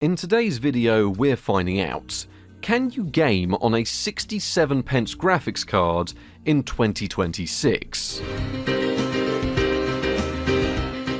In today's video, we're finding out, can you game on a 67 pence graphics card in 2026?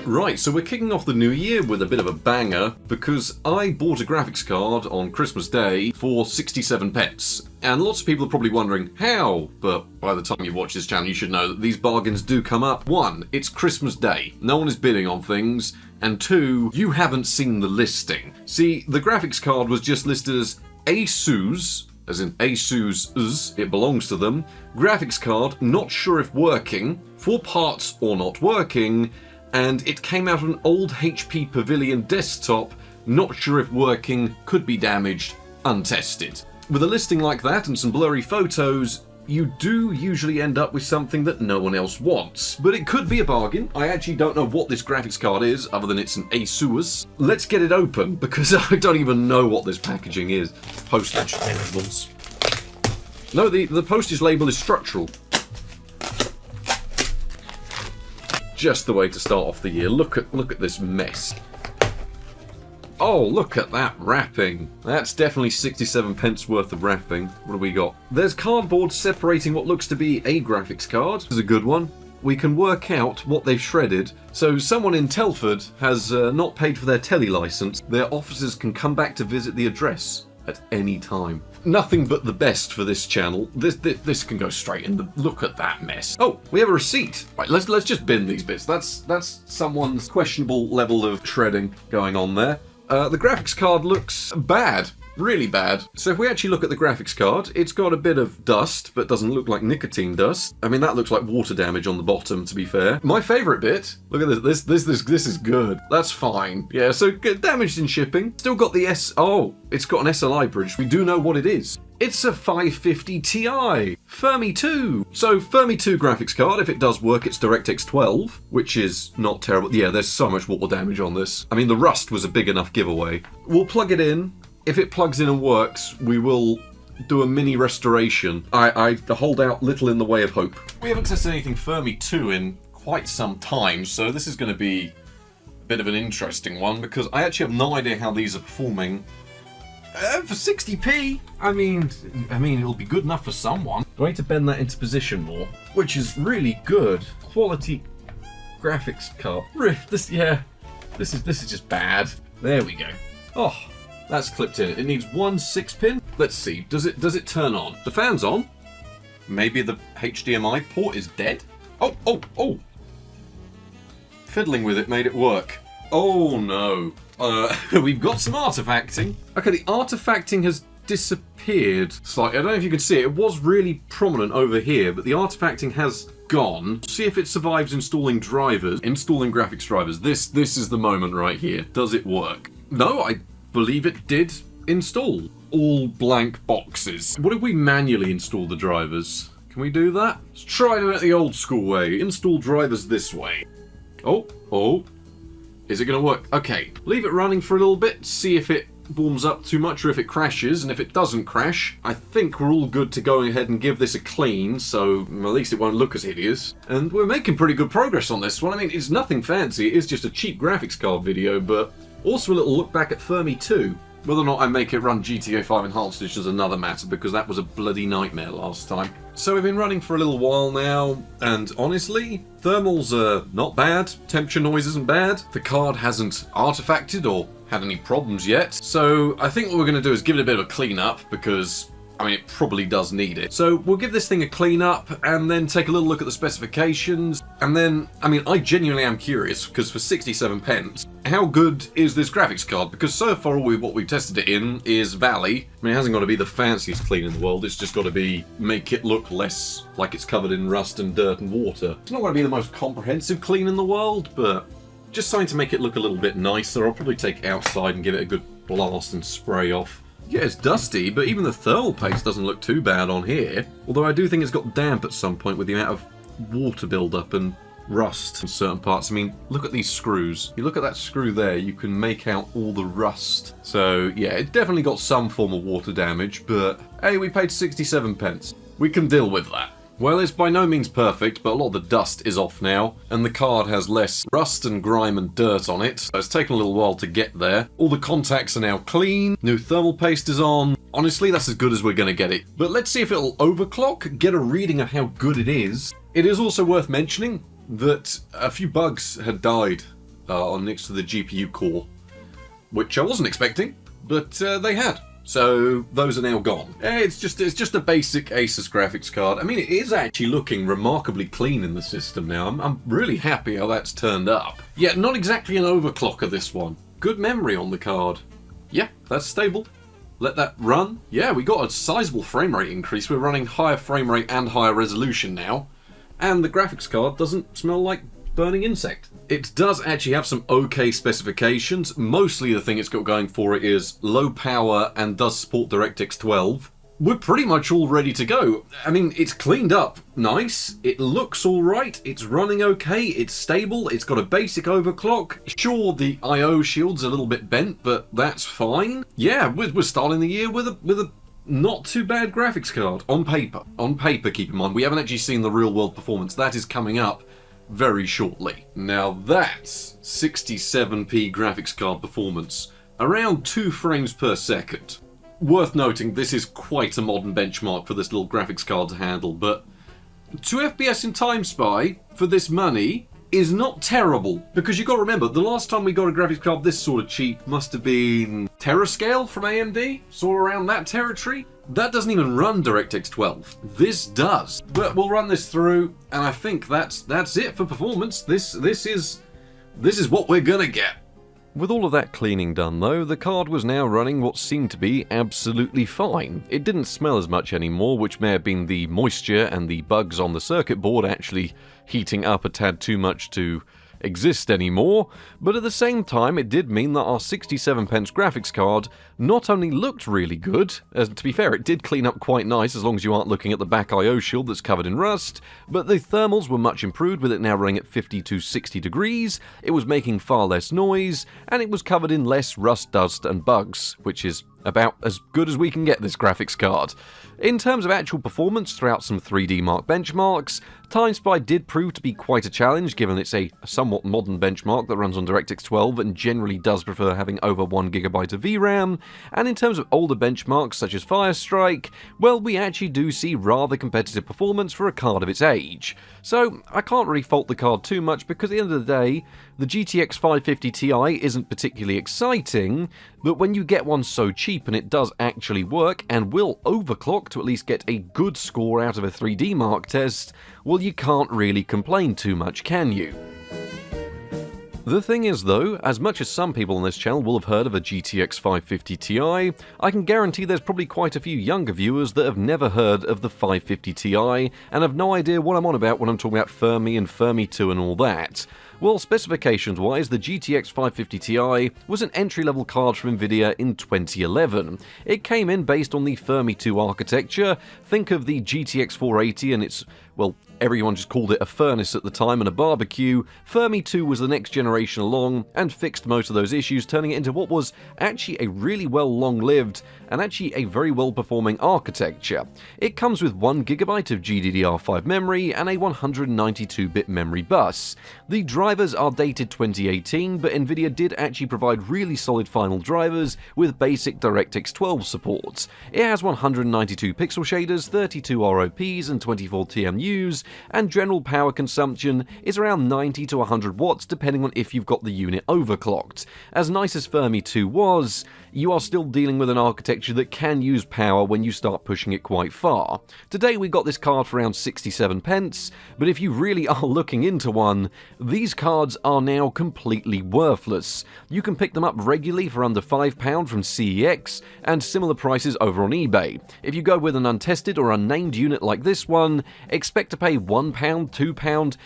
Right, so we're kicking off the new year with a bit of a banger because I bought a graphics card on Christmas Day for 67 pence. And lots of people are probably wondering how, but by the time you watch this channel you should know that these bargains do come up. One, it's Christmas Day. No one is bidding on things. And two, you haven't seen the listing. See, the graphics card was just listed as ASUS, as in ASUS, it belongs to them. Graphics card, not sure if working, 4 parts or not working, and it came out of an old HP Pavilion desktop, not sure if working, could be damaged, untested. With a listing like that and some blurry photos, you do usually end up with something that no one else wants. But it could be a bargain. I actually don't know what this graphics card is, other than it's an ASUS. Let's get it open, because I don't even know what this packaging is. Postage labels. No, the postage label is structural. Just the way to start off the year. Look at this mess. Oh, look at that wrapping. That's definitely 67 pence worth of wrapping. What do we got? There's cardboard separating what looks to be a graphics card. This is a good one. We can work out what they've shredded. So someone in Telford has not paid for their telly license. Their officers can come back to visit the address at any time. Nothing but the best for this channel. This can go straight in the... Look at that mess. Oh, we have a receipt. Right, let's just bin these bits. That's someone's questionable level of shredding going on there. The graphics card looks bad. Really bad. So if we actually look at the graphics card, it's got a bit of dust, but doesn't look like nicotine dust. I mean, that looks like water damage on the bottom, to be fair. My favourite bit, look at this. This is good. That's fine. Yeah, so damaged in shipping. Still got the Oh, it's got an SLI bridge. We do know what it is. It's a 550 Ti. Fermi 2. So Fermi 2 graphics card, if it does work, it's DirectX 12, which is not terrible. Yeah, there's so much water damage on this. I mean, the rust was a big enough giveaway. We'll plug it in. If it plugs in and works, we will do a mini restoration. I hold out little in the way of hope. We haven't tested anything Fermi 2 in quite some time, so this is going to be a bit of an interesting one, because I actually have no idea how these are performing. For 60p, I mean, it'll be good enough for someone. Do I need to bend that into position more? Which is really good. Quality graphics card. This is just bad. There we go. Oh. That's clipped in. It needs one 6-pin. Let's see. Does it turn on? The fan's on. Maybe the HDMI port is dead. Oh! Fiddling with it made it work. Oh no. We've got some artifacting. Okay, the artifacting has disappeared slightly. I don't know if you can see it. It was really prominent over here, but the artifacting has gone. See if it survives installing drivers. Installing graphics drivers. This is the moment right here. Does it work? No, I believe it did install. All blank boxes. What if we manually install the drivers? Can we do that? Let's try doing it the old school way. Install drivers this way. Oh. Is it going to work? Okay, leave it running for a little bit, see if it warms up too much or if it crashes, and if it doesn't crash, I think we're all good to go ahead and give this a clean, so at least it won't look as hideous. And we're making pretty good progress on this one. I mean, it's nothing fancy, it's just a cheap graphics card video, but also a little look back at Fermi 2. Whether or not I make it run GTA 5 Enhanced is just another matter, because that was a bloody nightmare last time. So we've been running for a little while now, and honestly, thermals are not bad, temperature noise isn't bad, the card hasn't artifacted or had any problems yet, so I think what we're going to do is give it a bit of a clean up, because I mean, it probably does need it. So we'll give this thing a clean up and then take a little look at the specifications. And then, I mean, I genuinely am curious, because for 67 pence, how good is this graphics card? Because so far what we've tested it in is Valley. I mean, it hasn't got to be the fanciest clean in the world. It's just got to be, make it look less like it's covered in rust and dirt and water. It's not going to be the most comprehensive clean in the world, but just something to make it look a little bit nicer. I'll probably take it outside and give it a good blast and spray off. Yeah, it's dusty, but even the thermal paste doesn't look too bad on here. Although I do think it's got damp at some point with the amount of water build-up and rust in certain parts. I mean, look at these screws. You look at that screw there, you can make out all the rust. So, yeah, it definitely got some form of water damage, but hey, we paid 67 pence. We can deal with that. Well, it's by no means perfect, but a lot of the dust is off now, and the card has less rust and grime and dirt on it, so it's taken a little while to get there. All the contacts are now clean, new thermal paste is on. Honestly, that's as good as we're going to get it. But let's see if it'll overclock, get a reading of how good it is. It is also worth mentioning that a few bugs had died next to the GPU core, which I wasn't expecting, but they had. So those are now gone. It's just a basic Asus graphics card. I mean, it is actually looking remarkably clean in the system now. I'm really happy how that's turned up. Yeah, not exactly an overclocker, this one. Good memory on the card. Yeah, that's stable. Let that run. Yeah, we got a sizable frame rate increase. We're running higher frame rate and higher resolution now. And the graphics card doesn't smell like burning insect. It does actually have some okay specifications. Mostly the thing it's got going for it is low power and does support DirectX 12. We're pretty much all ready to go. I mean, it's cleaned up nice, it looks alright, it's running okay, it's stable, it's got a basic overclock. Sure, the I/O shield's a little bit bent, but that's fine. Yeah, we're starting the year with a not too bad graphics card on paper. On paper, keep in mind, we haven't actually seen the real world performance. That is coming up very shortly. Now that's 67p graphics card performance, around 2 frames per second. Worth noting, this is quite a modern benchmark for this little graphics card to handle, but 2 FPS in Time Spy for this money is not terrible, because you've got to remember, the last time we got a graphics card this sort of cheap must have been Terascale from AMD, sort of around that territory. That doesn't even run DirectX 12. This does. But we'll run this through, and I think that's it for performance. This is what we're gonna get. With all of that cleaning done though, the card was now running what seemed to be absolutely fine. It didn't smell as much anymore, which may have been the moisture and the bugs on the circuit board actually heating up a tad too much to exist anymore, but at the same time it did mean that our 67 pence graphics card not only looked really good, as to be fair it did clean up quite nice as long as you aren't looking at the back I/O shield that's covered in rust, but the thermals were much improved with it now running at 50 to 60 degrees, it was making far less noise, and it was covered in less rust, dust and bugs, which is about as good as we can get this graphics card. In terms of actual performance throughout some 3D Mark benchmarks, Time Spy did prove to be quite a challenge given it's a somewhat modern benchmark that runs on DirectX 12 and generally does prefer having over 1GB of VRAM, and in terms of older benchmarks such as Firestrike, well, we actually do see rather competitive performance for a card of its age. So I can't really fault the card too much because at the end of the day, the GTX 550 Ti isn't particularly exciting, but when you get one so cheap and it does actually work and will overclock to at least get a good score out of a 3D Mark test, well, you can't really complain too much, can you? The thing is though, as much as some people on this channel will have heard of a GTX 550 Ti, I can guarantee there's probably quite a few younger viewers that have never heard of the 550 Ti and have no idea what I'm on about when I'm talking about Fermi and Fermi 2 and all that. Well, specifications-wise, the GTX 550 Ti was an entry-level card from Nvidia in 2011. It came in based on the Fermi 2 architecture. Think of the GTX 480 and its, well, everyone just called it a furnace at the time and a barbecue. Fermi 2 was the next generation along and fixed most of those issues, turning it into what was actually a really well long-lived and actually a very well-performing architecture. It comes with 1GB of GDDR5 memory and a 192-bit memory bus. The drivers are dated 2018, but Nvidia did actually provide really solid final drivers with basic DirectX 12 support. It has 192 pixel shaders, 32 ROPs and 24 TMUs, and general power consumption is around 90 to 100 watts depending on if you've got the unit overclocked. As nice as Fermi 2 was, you are still dealing with an architecture that can use power when you start pushing it quite far. Today we got this card for around 67 pence, but if you really are looking into one, these cards are now completely worthless. You can pick them up regularly for under £5 from CEX, and similar prices over on eBay. If you go with an untested or unnamed unit like this one, expect to pay £1, £2,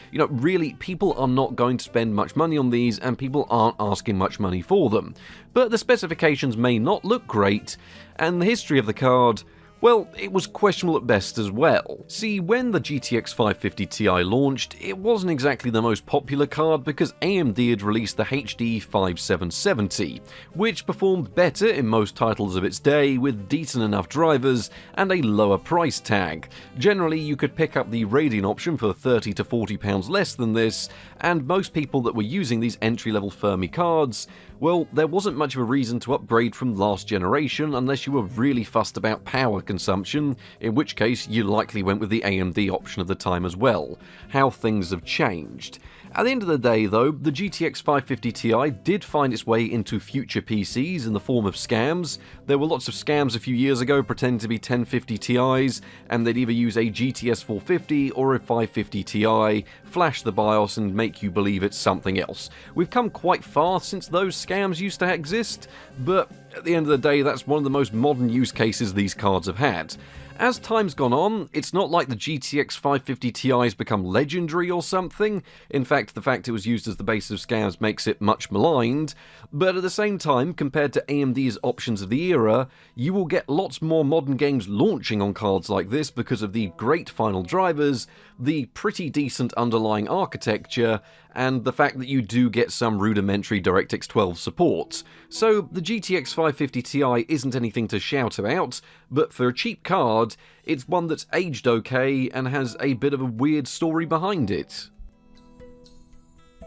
really people are not going to spend much money on these and people aren't asking much money for them. But the specifications may not look great, and the history of the card, Well, it was questionable at best as well. See, when the GTX 550 Ti launched, it wasn't exactly the most popular card because AMD had released the HD 5770, which performed better in most titles of its day with decent enough drivers and a lower price tag. Generally, you could pick up the Radeon option for £30 to £40 less than this, and most people that were using these entry-level Fermi cards, well, there wasn't much of a reason to upgrade from last generation unless you were really fussed about power consumption, in which case you likely went with the AMD option of the time as well. How things have changed. At the end of the day though, the GTX 550 Ti did find its way into future PCs in the form of scams. There were lots of scams a few years ago pretending to be 1050 Ti's, and they'd either use a GTS 450 or a 550 Ti, flash the BIOS and make you believe it's something else. We've come quite far since those scams used to exist, but at the end of the day that's one of the most modern use cases these cards have had. As time's gone on, it's not like the GTX 550 Ti has become legendary or something. In fact, the fact it was used as the base of scams makes it much maligned. But at the same time, compared to AMD's options of the era, you will get lots more modern games launching on cards like this because of the great final drivers, the pretty decent underlying architecture, and the fact that you do get some rudimentary DirectX 12 support. So the GTX 550 Ti isn't anything to shout about, but for a cheap card, it's one that's aged okay and has a bit of a weird story behind it.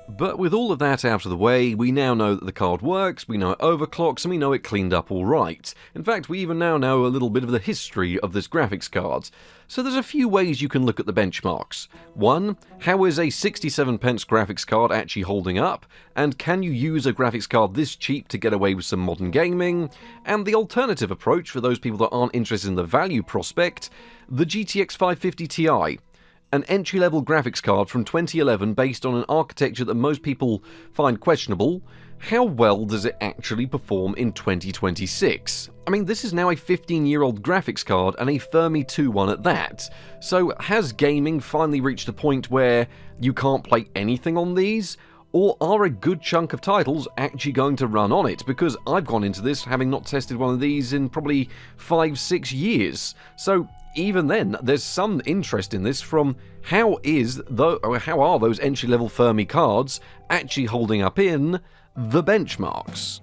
But with all of that out of the way, we now know that the card works, we know it overclocks, and we know it cleaned up alright. In fact, we even now know a little bit of the history of this graphics card. So there's a few ways you can look at the benchmarks. 1. How is a 67 pence graphics card actually holding up? And can you use a graphics card this cheap to get away with some modern gaming? And the alternative approach for those people that aren't interested in the value prospect, the GTX 550 Ti. An entry-level graphics card from 2011 based on an architecture that most people find questionable. How well does it actually perform in 2026? I mean, this is now a 15-year-old graphics card and a Fermi 2 one at that. So has gaming finally reached a point where you can't play anything on these? Or are a good chunk of titles actually going to run on it? Because I've gone into this having not tested one of these in probably 5-6 years. So even then, there's some interest in this from how are those entry-level Fermi cards actually holding up in the benchmarks.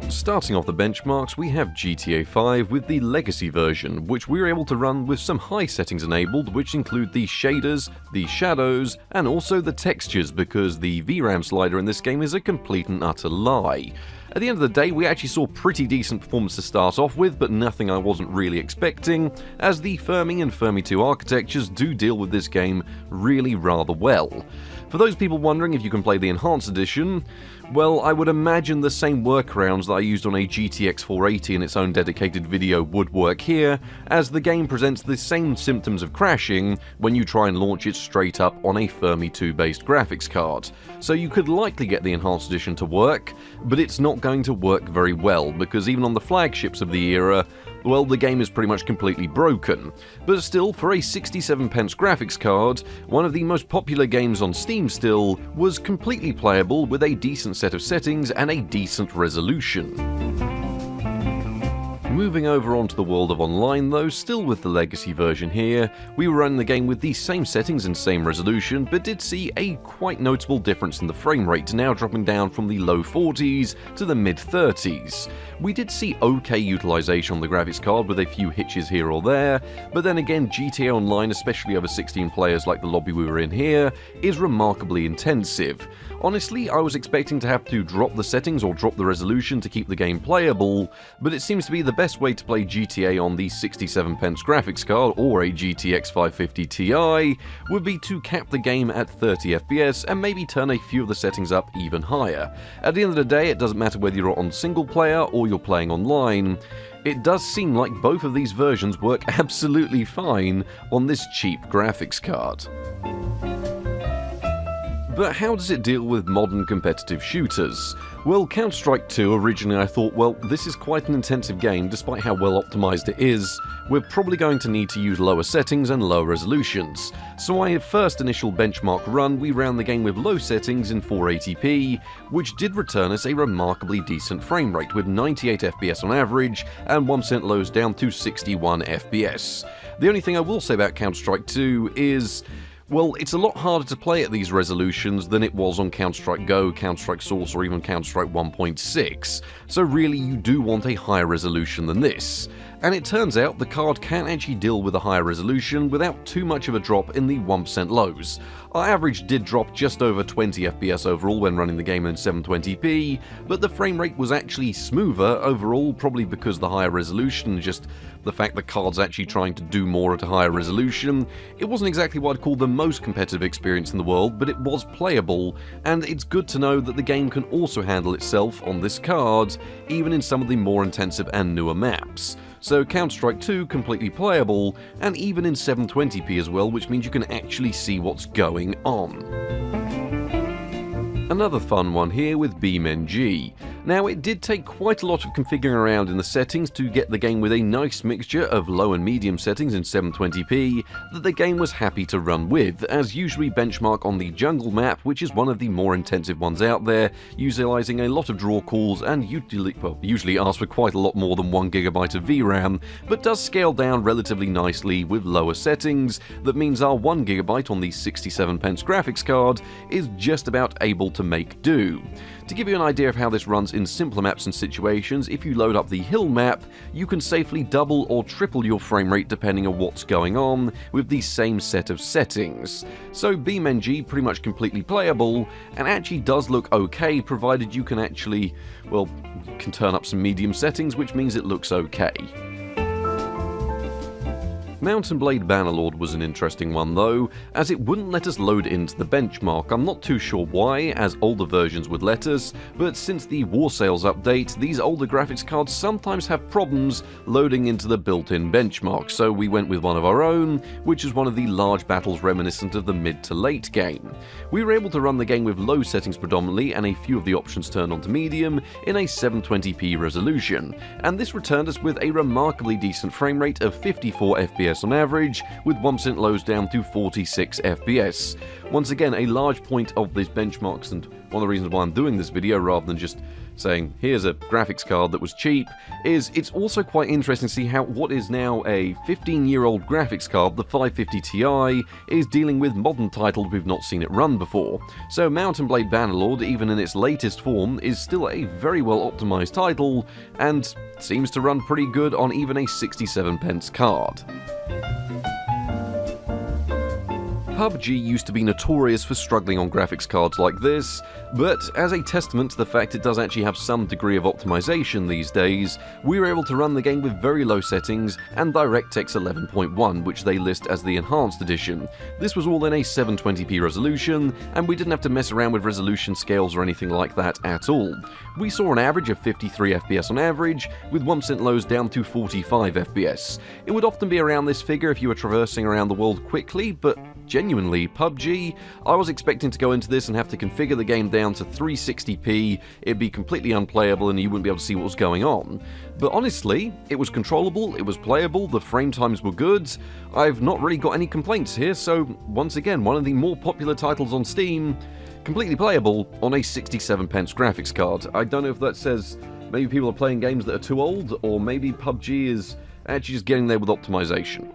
Starting off the benchmarks, we have GTA 5 with the Legacy version, which we were able to run with some high settings enabled, which include the shaders, the shadows, and also the textures, because the VRAM slider in this game is a complete and utter lie. At the end of the day, we actually saw pretty decent performance to start off with, but nothing I wasn't really expecting, as the Fermi and Fermi 2 architectures do deal with this game really rather well. For those people wondering if you can play the Enhanced Edition, well, I would imagine the same workarounds that I used on a GTX 480 in its own dedicated video would work here, as the game presents the same symptoms of crashing when you try and launch it straight up on a Fermi 2 based graphics card. So you could likely get the Enhanced Edition to work, but it's not going to work very well, because even on the flagships of the era, well, the game is pretty much completely broken. But still, for a 67 pence graphics card, one of the most popular games on Steam still was completely playable with a decent set of settings and a decent resolution. Moving over onto the world of online though, still with the Legacy version here, we were running the game with the same settings and same resolution, but did see a quite notable difference in the frame rate, now dropping down from the low 40s to the mid 30s. We did see okay utilization on the graphics card with a few hitches here or there, but then again GTA Online, especially over 16 players like the lobby we were in here, is remarkably intensive. Honestly, I was expecting to have to drop the settings or drop the resolution to keep the game playable, but it seems to be the best way to play GTA on the 67 pence graphics card or a GTX 550 Ti would be to cap the game at 30 FPS and maybe turn a few of the settings up even higher. At the end of the day, it doesn't matter whether you're on single player or you're playing online. It does seem like both of these versions work absolutely fine on this cheap graphics card. But how does it deal with modern competitive shooters? Well, Counter-Strike 2, originally I thought, well, this is quite an intensive game, despite how well optimized it is. We're probably going to need to use lower settings and lower resolutions. So my first initial benchmark run, we ran the game with low settings in 480p, which did return us a remarkably decent frame rate, with 98 FPS on average, and 1% lows down to 61 FPS. The only thing I will say about Counter-Strike 2 is, well, it's a lot harder to play at these resolutions than it was on Counter-Strike Go, Counter-Strike Source, or even Counter-Strike 1.6, so really you do want a higher resolution than this. And it turns out the card can actually deal with a higher resolution without too much of a drop in the 1% lows. Our average did drop just over 20 FPS overall when running the game in 720p, but the frame rate was actually smoother overall, probably because the higher resolution, just the fact the card's actually trying to do more at a higher resolution. It wasn't exactly what I'd call the most competitive experience in the world, but it was playable, and it's good to know that the game can also handle itself on this card, even in some of the more intensive and newer maps. So Counter-Strike 2 completely playable, and even in 720p as well, which means you can actually see what's going on. Another fun one here with BeamNG. Now, it did take quite a lot of configuring around in the settings to get the game with a nice mixture of low and medium settings in 720p that the game was happy to run with, as usually benchmark on the jungle map, which is one of the more intensive ones out there, utilizing a lot of draw calls and usually asks for quite a lot more than 1GB of VRAM, but does scale down relatively nicely with lower settings. That means our 1GB on the 67p graphics card is just about able to make do. To give you an idea of how this runs in simpler maps and situations, if you load up the hill map, you can safely double or triple your frame rate depending on what's going on with the same set of settings. So BeamNG pretty much completely playable, and actually does look okay provided you can actually, well, can turn up some medium settings, which means it looks okay. Mount & Blade Bannerlord was an interesting one though, as it wouldn't let us load into the benchmark. I'm not too sure why, as older versions would let us, but since the War Sales update, these older graphics cards sometimes have problems loading into the built-in benchmark, so we went with one of our own, which is one of the large battles reminiscent of the mid to late game. We were able to run the game with low settings predominantly, and a few of the options turned on to medium, in a 720p resolution, and this returned us with a remarkably decent frame rate of 54 FPS on average, with 1% lows down to 46 FPS. Once again, a large point of these benchmarks, and one of the reasons why I'm doing this video rather than just saying here's a graphics card that was cheap, is it's also quite interesting to see how what is now a 15-year-old graphics card, the 550 Ti, is dealing with modern titles we've not seen it run before. So Mount & Blade Bannerlord, even in its latest form, is still a very well optimized title, and seems to run pretty good on even a 67p card. PUBG used to be notorious for struggling on graphics cards like this, but as a testament to the fact it does actually have some degree of optimization these days, we were able to run the game with very low settings and DirectX 11.1, which they list as the enhanced edition. This was all in a 720p resolution, and we didn't have to mess around with resolution scales or anything like that at all. We saw an average of 53 FPS on average, with 1% lows down to 45 FPS. It would often be around this figure if you were traversing around the world quickly, but genuinely, PUBG, I was expecting to go into this and have to configure the game down to 360p, it'd be completely unplayable and you wouldn't be able to see what was going on. But honestly, it was controllable, it was playable, the frame times were good, I've not really got any complaints here, so once again, one of the more popular titles on Steam, completely playable on a 67p graphics card. I don't know if that says maybe people are playing games that are too old, or maybe PUBG is actually just getting there with optimization.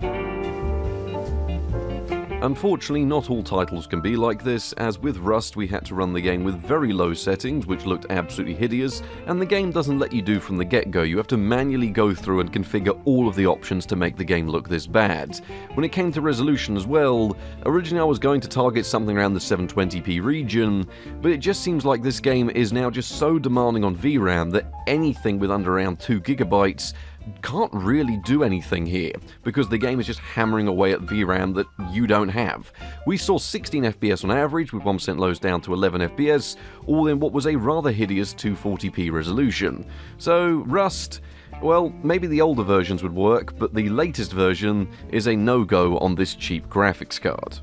Unfortunately, not all titles can be like this, as with Rust we had to run the game with very low settings, which looked absolutely hideous, and the game doesn't let you do from the get-go. You have to manually go through and configure all of the options to make the game look this bad. When it came to resolution as well, originally I was going to target something around the 720p region, but it just seems like this game is now just so demanding on VRAM that anything with under around 2GB can't really do anything here, because the game is just hammering away at VRAM that you don't have. We saw 16 FPS on average, with 1% lows down to 11 FPS, all in what was a rather hideous 240p resolution. So Rust, well, maybe the older versions would work, but the latest version is a no-go on this cheap graphics card.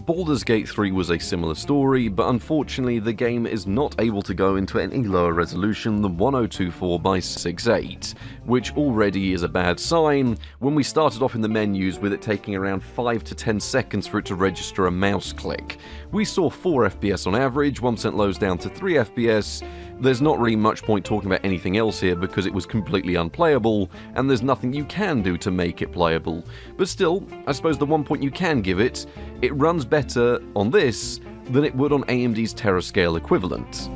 Baldur's Gate 3 was a similar story, but unfortunately the game is not able to go into any lower resolution than 1024 by 68, which already is a bad sign when we started off in the menus with it taking around 5 to 10 seconds for it to register a mouse click. We saw 4 FPS on average, 1% lows down to 3 FPS. There's not really much point talking about anything else here because it was completely unplayable, and there's nothing you can do to make it playable. But still, I suppose the one point you can give it runs better on this than it would on AMD's Terascale equivalent.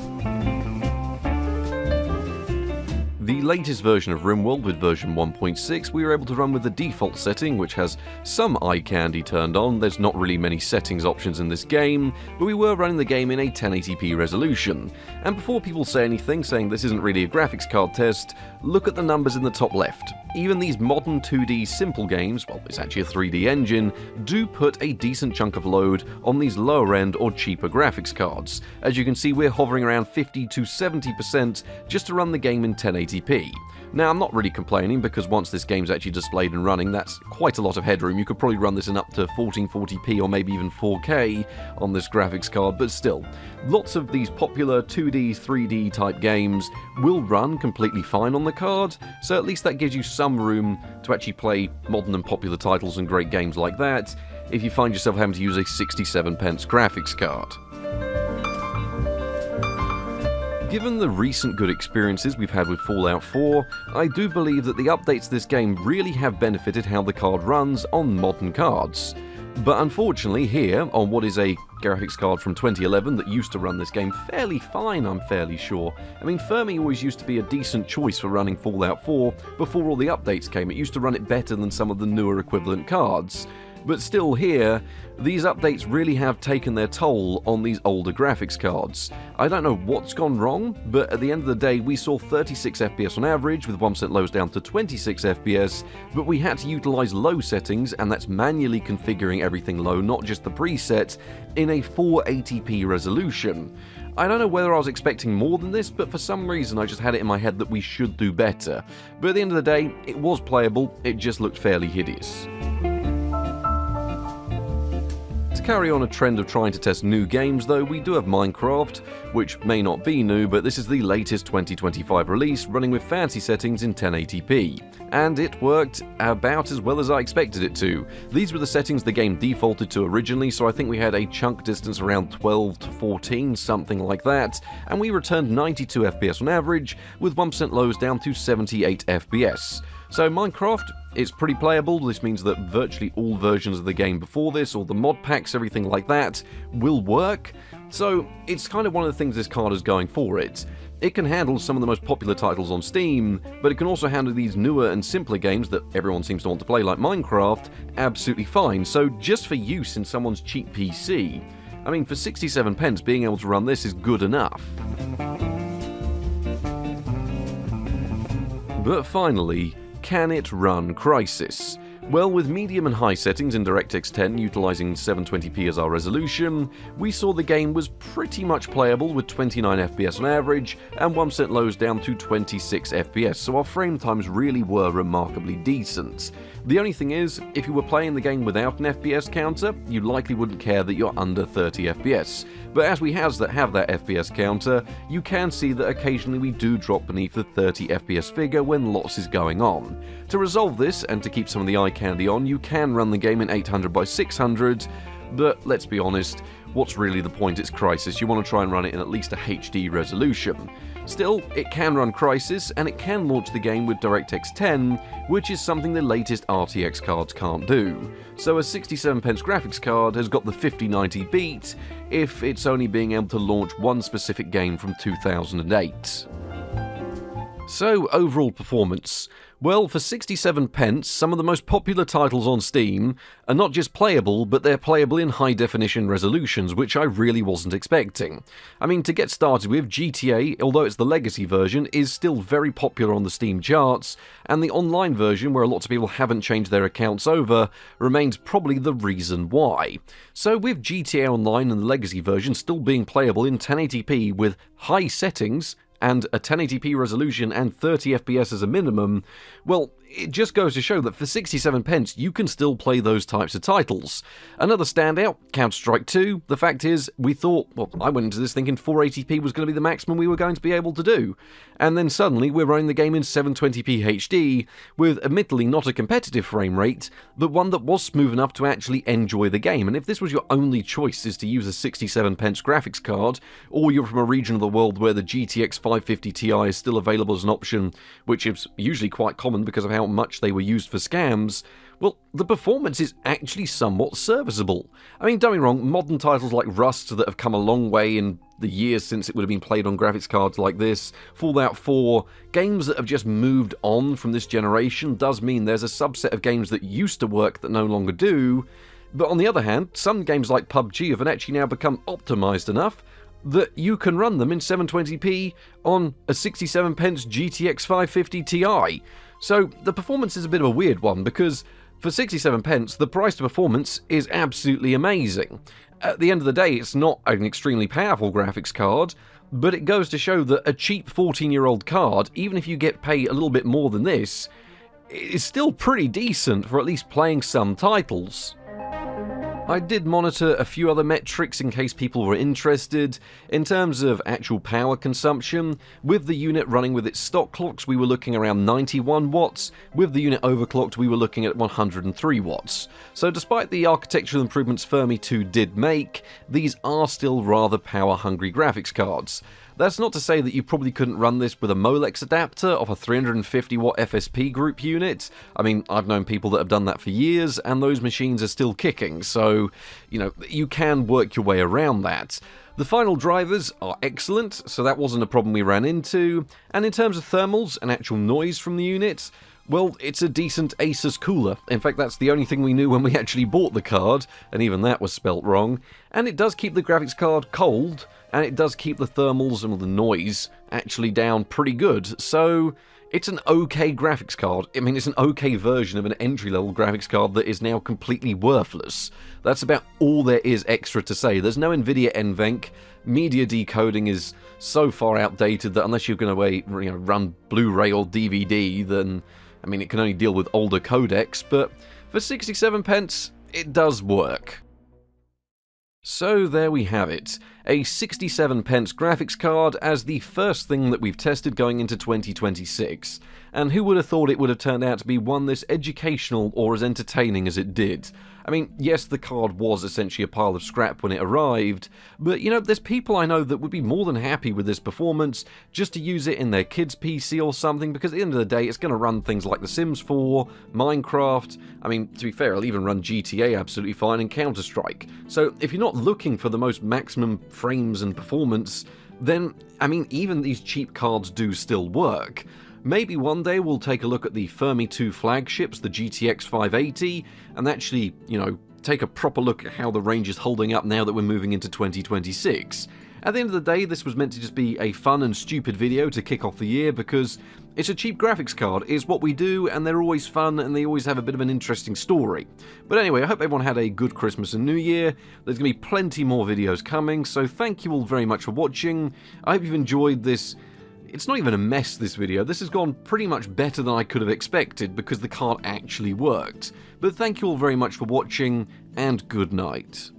The latest version of RimWorld with version 1.6 we were able to run with the default setting, which has some eye candy turned on. There's not really many settings options in this game, but we were running the game in a 1080p resolution. And before people say anything saying this isn't really a graphics card test, look at the numbers in the top left. Even these modern 2D simple games, well, it's actually a 3D engine, do put a decent chunk of load on these lower end or cheaper graphics cards. As you can see, we're hovering around 50 to 70% just to run the game in 1080p. Now, I'm not really complaining because once this game's actually displayed and running, that's quite a lot of headroom. You could probably run this in up to 1440p or maybe even 4K on this graphics card, but still, lots of these popular 2D, 3D type games will run completely fine on the card, so at least that gives you some room to actually play modern and popular titles and great games like that if you find yourself having to use a 67 pence graphics card. Given the recent good experiences we've had with Fallout 4, I do believe that the updates to this game really have benefited how the card runs on modern cards. But unfortunately here, on what is a graphics card from 2011 that used to run this game fairly fine, I'm fairly sure. I mean, Fermi always used to be a decent choice for running Fallout 4 before all the updates came. It used to run it better than some of the newer equivalent cards. But still here, these updates really have taken their toll on these older graphics cards. I don't know what's gone wrong, but at the end of the day we saw 36 FPS on average with 1% lows down to 26 FPS, but we had to utilise low settings, and that's manually configuring everything low, not just the preset, in a 480p resolution. I don't know whether I was expecting more than this, but for some reason I just had it in my head that we should do better. But at the end of the day, it was playable, it just looked fairly hideous. To carry on a trend of trying to test new games though, we do have Minecraft, which may not be new, but this is the latest 2025 release running with fancy settings in 1080p. And it worked about as well as I expected it to. These were the settings the game defaulted to originally, so I think we had a chunk distance around 12 to 14, something like that, and we returned 92 FPS on average, with 1% lows down to 78 FPS. So Minecraft, it's pretty playable. This means that virtually all versions of the game before this, or the mod packs, everything like that, will work. So it's kind of one of the things this card is going for it. It can handle some of the most popular titles on Steam, but it can also handle these newer and simpler games that everyone seems to want to play, like Minecraft, absolutely fine. So just for use in someone's cheap PC, I mean, for 67 pence, being able to run this is good enough. But finally, can it run Crysis? Well, with medium and high settings in DirectX 10 utilising 720p as our resolution, we saw the game was pretty much playable with 29 FPS on average and 1% lows down to 26 FPS, so our frame times really were remarkably decent. The only thing is, if you were playing the game without an FPS counter, you likely wouldn't care that you're under 30 FPS. But as we have that FPS counter, you can see that occasionally we do drop beneath the 30 FPS figure when lots is going on. To resolve this, and to keep some of the eye candy on, you can run the game in 800 by 600, but let's be honest, what's really the point? It's Crysis, you want to try and run it in at least a HD resolution. Still, it can run Crysis, and it can launch the game with DirectX 10, which is something the latest RTX cards can't do. So a 67 pence graphics card has got the 5090 beat, if it's only being able to launch one specific game from 2008. So, overall performance. Well, for 67 pence, some of the most popular titles on Steam are not just playable, but they're playable in high-definition resolutions, which I really wasn't expecting. I mean, to get started with, GTA, although it's the legacy version, is still very popular on the Steam charts, and the online version, where lots of people haven't changed their accounts over, remains probably the reason why. So with GTA Online and the legacy version still being playable in 1080p with high settings, and a 1080p resolution and 30 FPS as a minimum, well, it just goes to show that for 67 pence, you can still play those types of titles. Another standout, Counter-Strike 2. The fact is, we thought, well, I went into this thinking 480p was going to be the maximum we were going to be able to do. And then suddenly, we're running the game in 720p HD, with admittedly not a competitive frame rate, but one that was smooth enough to actually enjoy the game. And if this was your only choice, is to use a 67 pence graphics card, or you're from a region of the world where the GTX 550 Ti is still available as an option, which is usually quite common because of how much they were used for scams, well, the performance is actually somewhat serviceable. I mean, don't be wrong, modern titles like Rust that have come a long way in the years since it would have been played on graphics cards like this, Fallout 4, games that have just moved on from this generation does mean there's a subset of games that used to work that no longer do, but on the other hand, some games like PUBG have actually now become optimized enough that you can run them in 720p on a 67 pence GTX 550 Ti. So the performance is a bit of a weird one because for 67 pence, the price to performance is absolutely amazing. At the end of the day, it's not an extremely powerful graphics card, but it goes to show that a cheap 14-year-old card, even if you get paid a little bit more than this, is still pretty decent for at least playing some titles. I did monitor a few other metrics in case people were interested. In terms of actual power consumption, with the unit running with its stock clocks, we were looking around 91 watts. With the unit overclocked, we were looking at 103 watts. So despite the architectural improvements Fermi 2 did make, these are still rather power-hungry graphics cards. That's not to say that you probably couldn't run this with a Molex adapter off a 350 watt FSP group unit. I mean, I've known people that have done that for years, and those machines are still kicking, so, you can work your way around that. The final drivers are excellent, so that wasn't a problem we ran into, and in terms of thermals and actual noise from the unit, well, it's a decent Asus cooler. In fact, that's the only thing we knew when we actually bought the card, and even that was spelt wrong. And it does keep the graphics card cold, and it does keep the thermals and the noise actually down pretty good. So it's an okay graphics card. I mean, it's an okay version of an entry-level graphics card that is now completely worthless. That's about all there is extra to say. There's no Nvidia NVENC. Media decoding is so far outdated that unless you're going to run Blu-ray or DVD, then I mean, it can only deal with older codecs, but for 67 pence, it does work. So there we have it, a 67 pence graphics card as the first thing that we've tested going into 2026. And who would have thought it would have turned out to be one this educational or as entertaining as it did? I mean, yes, the card was essentially a pile of scrap when it arrived, but there's people I know that would be more than happy with this performance just to use it in their kids' PC or something, because at the end of the day, it's going to run things like The Sims 4, Minecraft. I mean, to be fair, it'll even run GTA absolutely fine and Counter-Strike. So if you're not looking for the most maximum frames and performance, then, I mean, even these cheap cards do still work. Maybe one day we'll take a look at the Fermi 2 flagships, the GTX 580, and actually, take a proper look at how the range is holding up now that we're moving into 2026. At the end of the day, this was meant to just be a fun and stupid video to kick off the year because it's a cheap graphics card, it's what we do, and they're always fun and they always have a bit of an interesting story. But anyway, I hope everyone had a good Christmas and New Year. There's going to be plenty more videos coming, so thank you all very much for watching. I hope you've enjoyed this. It's not even a mess, this video. This has gone pretty much better than I could have expected because the card actually worked. But thank you all very much for watching, and good night.